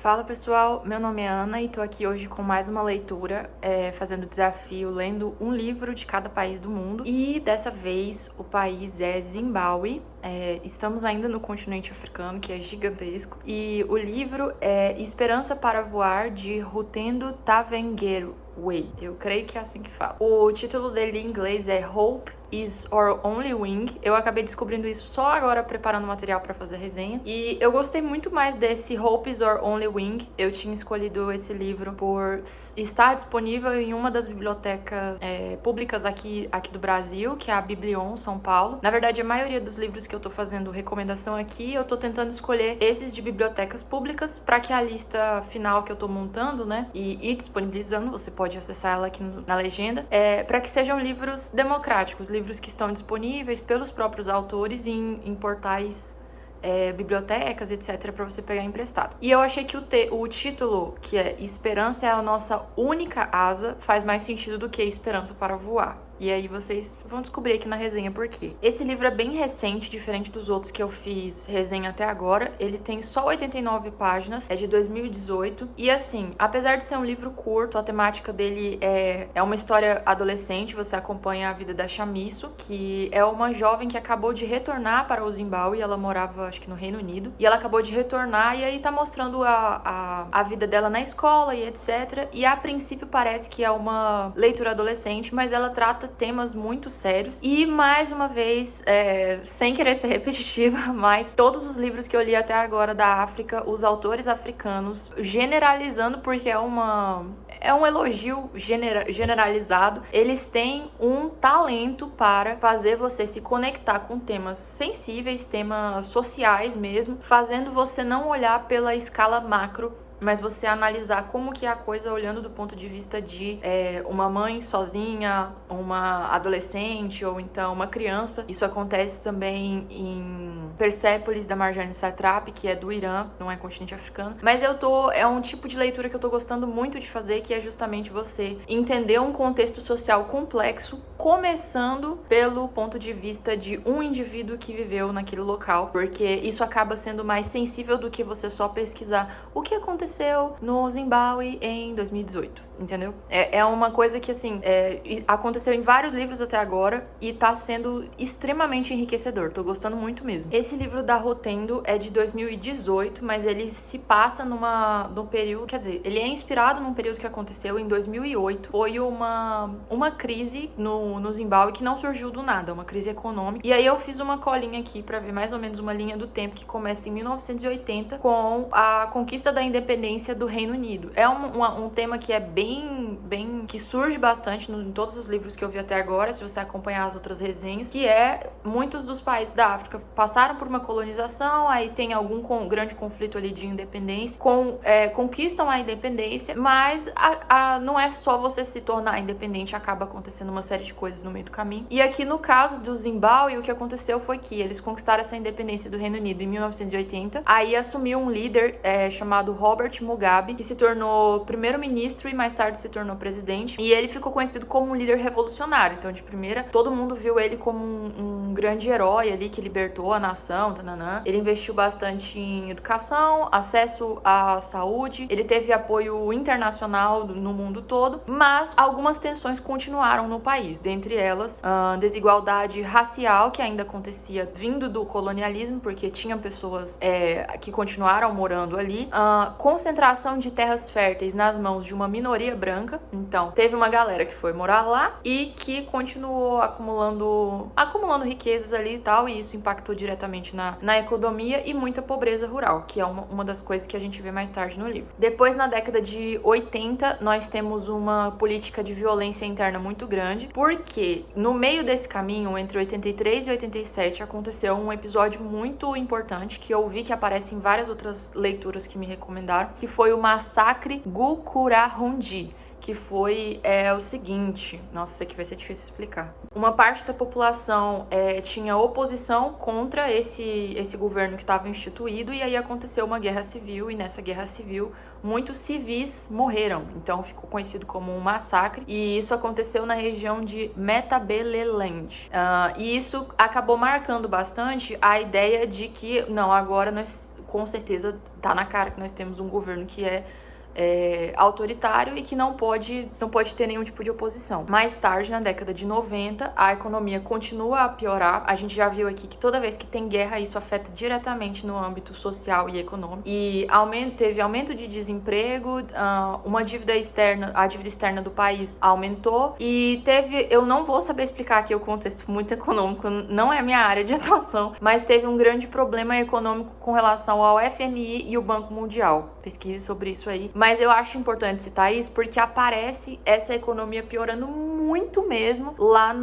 Fala pessoal, meu nome é Ana e tô aqui hoje com mais uma leitura, fazendo desafio, lendo um livro de cada país do mundo. E dessa vez o país é Zimbábue. Estamos ainda no continente africano, que é gigantesco. E o livro é Esperança para Voar, de Rutendo Tavengeru. Eu creio que é assim que fala. O título dele em inglês é Hope is Our Only Wing. Eu acabei descobrindo isso só agora preparando material para fazer resenha. E eu gostei muito mais desse Hope is Our Only Wing. Eu tinha escolhido esse livro por estar disponível em uma das bibliotecas públicas aqui do Brasil, que é a Biblion, São Paulo. Na verdade, a maioria dos livros que eu tô fazendo recomendação aqui, eu tô tentando escolher esses de bibliotecas públicas para que a lista final que eu tô montando, né, e disponibilizando, você pode acessar ela aqui na legenda, para que sejam livros democráticos, livros que estão disponíveis pelos próprios autores em portais, bibliotecas, etc, para você pegar emprestado. E eu achei que o título, que é Esperança é a Nossa Única Asa, faz mais sentido do que Esperança para Voar. E aí vocês vão descobrir aqui na resenha por quê. Esse livro é bem recente, diferente dos outros que eu fiz resenha até agora. Ele tem só 89 páginas, é de 2018. E assim, apesar de ser um livro curto, a temática dele é uma história adolescente. Você acompanha a vida da Chamisso, que é uma jovem que acabou de retornar para o Zimbábue. Ela morava, acho que no Reino Unido. E ela acabou de retornar e aí tá mostrando a vida dela na escola e etc. E a princípio parece que é uma leitura adolescente, mas ela trata temas muito sérios. E mais uma vez, sem querer ser repetitiva, mas todos os livros que eu li até agora da África, os autores africanos, generalizando, porque é um elogio generalizado, eles têm um talento para fazer você se conectar com temas sensíveis, temas sociais mesmo, fazendo você não olhar pela escala macro, mas você analisar como que é a coisa olhando do ponto de vista de uma mãe sozinha, uma adolescente ou então uma criança. Isso acontece também em Persépolis, da Marjane Satrapi, que é do Irã, não é continente africano. Mas é um tipo de leitura que eu tô gostando muito de fazer, que é justamente você entender um contexto social complexo, começando pelo ponto de vista de um indivíduo que viveu naquele local, porque isso acaba sendo mais sensível do que você só pesquisar o que aconteceu no Zimbábue em 2018, entendeu? É uma coisa que, assim, aconteceu em vários livros até agora e tá sendo extremamente enriquecedor. Tô gostando muito mesmo. Esse livro da Rutendo é de 2018, mas ele se passa num período, quer dizer, ele é inspirado num período que aconteceu em 2008. Foi uma crise no Zimbábue que não surgiu do nada, uma crise econômica. E aí eu fiz uma colinha aqui pra ver mais ou menos uma linha do tempo que começa em 1980 com a conquista da independência do Reino Unido. É um tema que é bem que surge bastante em todos os livros que eu vi até agora, se você acompanhar as outras resenhas, que muitos dos países da África passaram por uma colonização, aí tem algum grande conflito ali de independência, conquistam a independência, mas não é só você se tornar independente, acaba acontecendo uma série de coisas no meio do caminho. E aqui no caso do Zimbábue, o que aconteceu foi que eles conquistaram essa independência do Reino Unido em 1980, aí assumiu um líder chamado Robert Mugabe, que se tornou primeiro-ministro e mais tarde se tornou presidente, e ele ficou conhecido como um líder revolucionário. Então, de primeira, todo mundo viu ele como um grande herói ali que libertou a nação, tananã. Ele investiu bastante em educação, acesso à saúde, ele teve apoio internacional no mundo todo, mas algumas tensões continuaram no país, dentre elas desigualdade racial, que ainda acontecia vindo do colonialismo, porque tinham pessoas que continuaram morando ali, concentração de terras férteis nas mãos de uma minoria branca. Então, teve uma galera que foi morar lá e que continuou acumulando riquezas ali e tal, e isso impactou diretamente na economia e muita pobreza rural, que é uma das coisas que a gente vê mais tarde no livro. Depois, na década de 80, nós temos uma política de violência interna muito grande, porque no meio desse caminho, entre 83 e 87, aconteceu um episódio muito importante, que eu vi que aparece em várias outras leituras que me recomendaram, que foi o massacre Gukurahundi, que foi o seguinte, nossa, isso aqui vai ser difícil de explicar. Uma parte da população tinha oposição contra esse governo que estava instituído, e aí aconteceu uma guerra civil, e nessa guerra civil muitos civis morreram, então ficou conhecido como um massacre, e isso aconteceu na região de Matabeleland. E isso acabou marcando bastante a ideia de que, não, agora nós com certeza tá na cara que nós temos um governo que é autoritário e que não pode ter nenhum tipo de oposição. Mais tarde, na década de 90, a economia continua a piorar. A gente já viu aqui que toda vez que tem guerra, isso afeta diretamente no âmbito social e econômico. E teve aumento de desemprego, uma dívida externa, a dívida externa do país aumentou e eu não vou saber explicar aqui o contexto muito econômico, não é a minha área de atuação, mas teve um grande problema econômico com relação ao FMI e o Banco Mundial. Pesquise sobre isso aí. Mas eu acho importante citar isso porque aparece essa economia piorando muito mesmo lá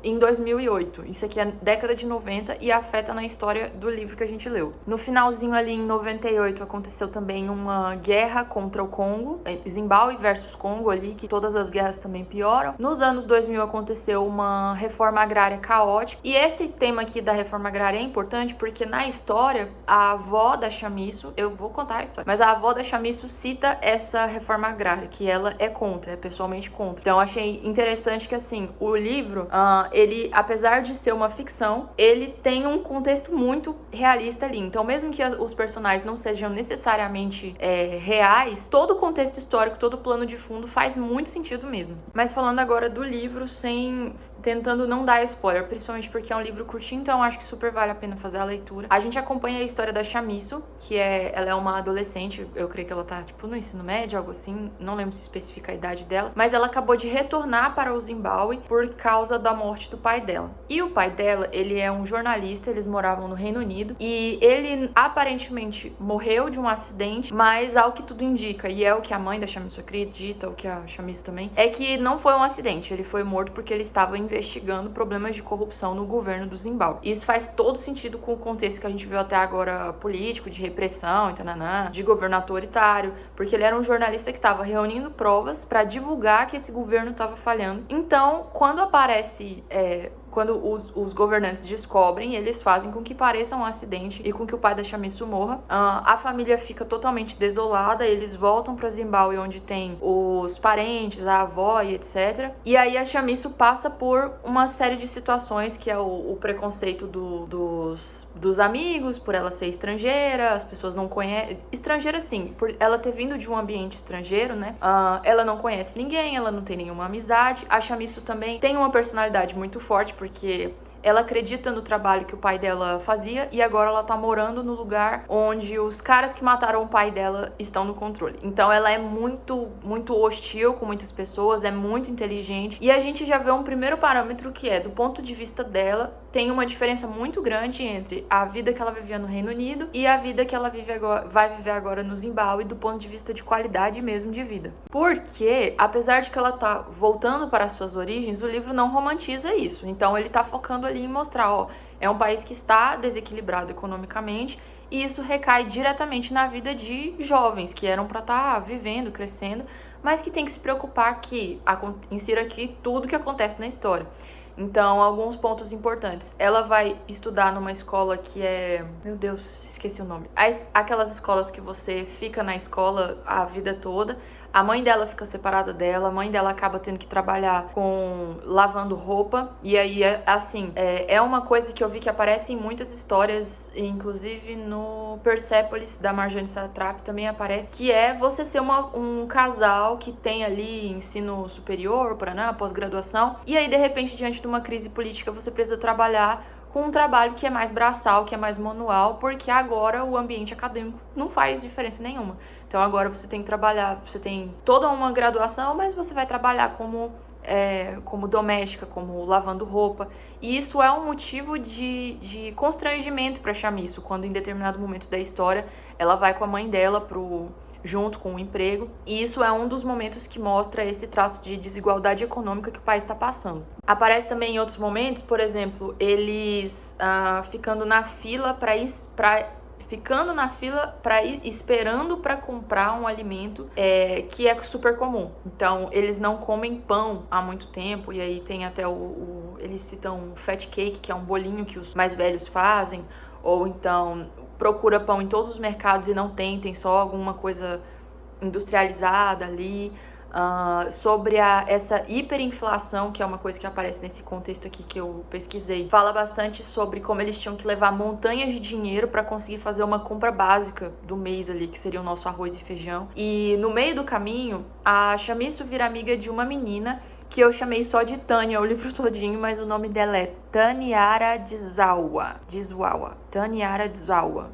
em 2008. Isso aqui é década de 90 e afeta na história do livro que a gente leu. No finalzinho ali em 98 aconteceu também uma guerra contra o Congo, Zimbábue versus Congo ali, que todas as guerras também pioram. Nos anos 2000 aconteceu uma reforma agrária caótica. E esse tema aqui da reforma agrária é importante porque na história a avó da Chamisso, eu vou contar a história, mas a avó da Chamisso cita essa reforma agrária, que ela é contra, é pessoalmente contra. Então eu achei interessante que, assim, o livro, ele, apesar de ser uma ficção, ele tem um contexto muito realista ali. Então, mesmo que os personagens não sejam necessariamente reais, todo o contexto histórico, todo o plano de fundo faz muito sentido mesmo. Mas falando agora do livro, tentando não dar spoiler, principalmente porque é um livro curtinho, então eu acho que super vale a pena fazer a leitura. A gente acompanha a história da Chamisso, que ela é uma adolescente, eu creio que ela tá, tipo, no ensino médio, algo assim, não lembro se especifica a idade dela, mas ela acabou de retornar para o Zimbábue por causa da morte do pai dela. E o pai dela, ele é um jornalista, eles moravam no Reino Unido, e ele aparentemente morreu de um acidente, mas ao que tudo indica, e é o que a mãe da Chamisso acredita, o que a Chamisso também, é que não foi um acidente, ele foi morto porque ele estava investigando problemas de corrupção no governo do Zimbábue. Isso faz todo sentido com o contexto que a gente viu até agora político, de repressão, de governo autoritário, porque ele era um jornalista que estava reunindo provas para divulgar que esse governo estava falhando. Então, quando os governantes descobrem, eles fazem com que pareça um acidente e com que o pai da Chamisso morra. A família fica totalmente desolada, eles voltam para Zimbábue, onde tem os parentes, a avó e etc. E aí a Chamisso passa por uma série de situações, que é o preconceito dos amigos, por ela ser estrangeira, as pessoas não conhecem... Estrangeira, sim, por ela ter vindo de um ambiente estrangeiro, né? Ela não conhece ninguém, ela não tem nenhuma amizade. A Chamisso também tem uma personalidade muito forte, porque ela acredita no trabalho que o pai dela fazia e agora ela tá morando no lugar onde os caras que mataram o pai dela estão no controle. Então ela é muito, muito hostil com muitas pessoas, é muito inteligente. E a gente já vê um primeiro parâmetro que é, do ponto de vista dela, tem uma diferença muito grande entre a vida que ela vivia no Reino Unido e a vida que ela vai viver agora no Zimbábue, do ponto de vista de qualidade mesmo de vida. Porque, apesar de que ela tá voltando para as suas origens, o livro não romantiza isso. Então ele tá focando ali em mostrar, é um país que está desequilibrado economicamente e isso recai diretamente na vida de jovens que eram para estar vivendo, crescendo, mas que tem que se preocupar que insira aqui tudo que acontece na história. Então, alguns pontos importantes. Ela vai estudar numa escola que é... Meu Deus, esqueci o nome. Aquelas escolas que você fica na escola a vida toda. A mãe dela fica separada dela, a mãe dela acaba tendo que trabalhar lavando roupa. E aí, assim, é uma coisa que eu vi que aparece em muitas histórias, inclusive no Persepolis, da Marjane Satrapi, também aparece, que é você ser um casal que tem ali ensino superior, pós-graduação, e aí, de repente, diante de uma crise política, você precisa trabalhar com um trabalho que é mais braçal, que é mais manual, porque agora o ambiente acadêmico não faz diferença nenhuma. Então agora você tem que trabalhar, você tem toda uma graduação, mas você vai trabalhar como doméstica, como lavando roupa. E isso é um motivo de constrangimento para Chamisso, quando em determinado momento da história ela vai com a mãe dela junto com o emprego. E isso é um dos momentos que mostra esse traço de desigualdade econômica que o país está passando. Aparece também em outros momentos, por exemplo, eles ficando na fila para ir esperando para comprar um alimento que é super comum. Então, eles não comem pão há muito tempo, e aí tem até eles citam o fat cake, que é um bolinho que os mais velhos fazem, ou então procura pão em todos os mercados e não tem só alguma coisa industrializada ali. sobre essa hiperinflação, que é uma coisa que aparece nesse contexto aqui que eu pesquisei. Fala bastante sobre como eles tinham que levar montanhas de dinheiro para conseguir fazer uma compra básica do mês ali, que seria o nosso arroz e feijão. E no meio do caminho, a Chamisso vira amiga de uma menina que eu chamei só de Tânia o livro todinho, mas o nome dela é Taniara Deszawa. Taniara Deszawa.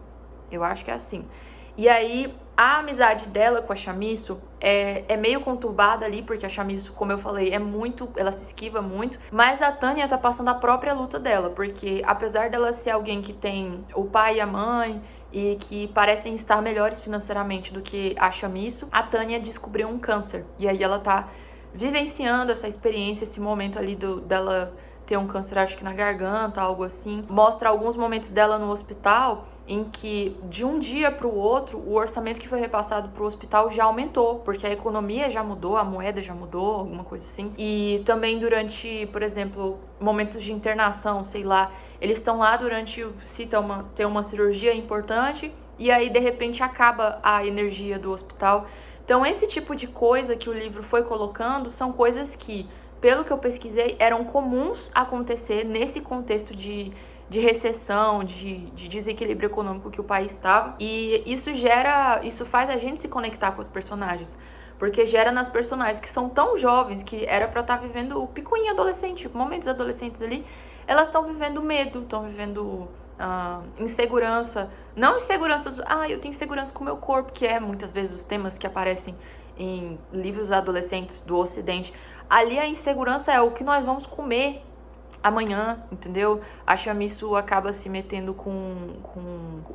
Eu acho que é assim. E aí, a amizade dela com a Chamisso é meio conturbada ali, porque a Chamisso, como eu falei, ela se esquiva muito, mas a Tânia tá passando a própria luta dela, porque apesar dela ser alguém que tem o pai e a mãe e que parecem estar melhores financeiramente do que a Chamisso, a Tânia descobriu um câncer, e aí ela tá vivenciando essa experiência, esse momento ali dela ter um câncer, acho que na garganta, algo assim. Mostra alguns momentos dela no hospital em que, de um dia para o outro, o orçamento que foi repassado para o hospital já aumentou, porque a economia já mudou, a moeda já mudou, alguma coisa assim. E também durante, por exemplo, momentos de internação, sei lá, eles estão lá durante, se tem uma cirurgia importante, e aí, de repente, acaba a energia do hospital. Então, esse tipo de coisa que o livro foi colocando são coisas que, pelo que eu pesquisei, eram comuns acontecer nesse contexto de recessão, de desequilíbrio econômico que o país estava. E isso faz a gente se conectar com os personagens. Porque gera nas personagens que são tão jovens, que era pra estar vivendo o picuinho adolescente, momentos adolescentes ali, elas estão vivendo medo, estão vivendo insegurança. Não insegurança, eu tenho insegurança com o meu corpo, que é muitas vezes os temas que aparecem em livros adolescentes do Ocidente. Ali a insegurança é o que nós vamos comer amanhã, entendeu? A Chamisso acaba se metendo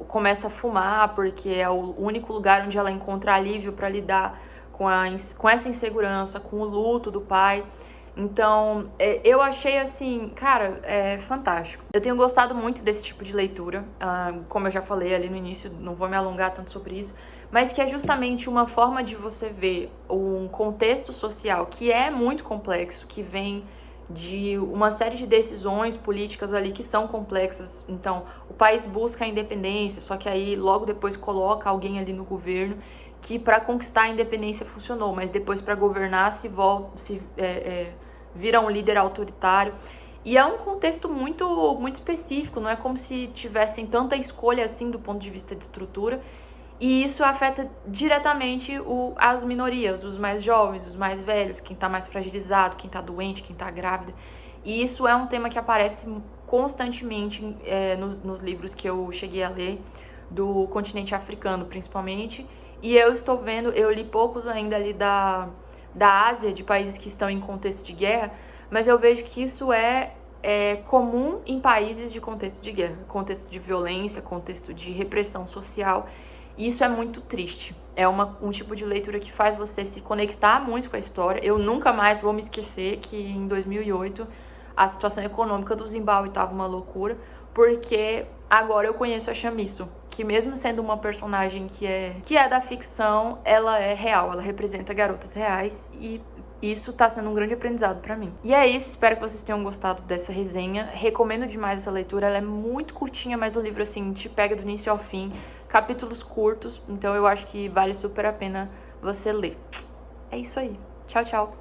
começa a fumar, porque é o único lugar onde ela encontra alívio para lidar com essa insegurança, com o luto do pai. Então, eu achei assim, cara, fantástico. Eu tenho gostado muito desse tipo de leitura, como eu já falei ali no início, não vou me alongar tanto sobre isso, mas que é justamente uma forma de você ver um contexto social que é muito complexo, que vem de uma série de decisões políticas ali que são complexas. Então, o país busca a independência, só que aí logo depois coloca alguém ali no governo que para conquistar a independência funcionou, mas depois para governar vira um líder autoritário. E é um contexto muito, muito específico, não é como se tivessem tanta escolha assim do ponto de vista de estrutura. E isso afeta diretamente as minorias, os mais jovens, os mais velhos, quem tá mais fragilizado, quem tá doente, quem tá grávida. E isso é um tema que aparece constantemente nos livros que eu cheguei a ler, do continente africano principalmente. E eu li poucos ainda ali da Ásia, de países que estão em contexto de guerra, mas eu vejo que isso é comum em países de contexto de guerra, contexto de violência, contexto de repressão social. E isso é muito triste. É um tipo de leitura que faz você se conectar muito com a história. Eu nunca mais vou me esquecer que em 2008 a situação econômica do Zimbábue estava uma loucura, porque agora eu conheço a Chamisso, que mesmo sendo uma personagem que é da ficção, ela é real, ela representa garotas reais, e isso tá sendo um grande aprendizado pra mim. E é isso, espero que vocês tenham gostado dessa resenha. Recomendo demais essa leitura, ela é muito curtinha, mas o livro, assim, te pega do início ao fim. Capítulos curtos, então eu acho que vale super a pena você ler. É isso aí. Tchau, tchau.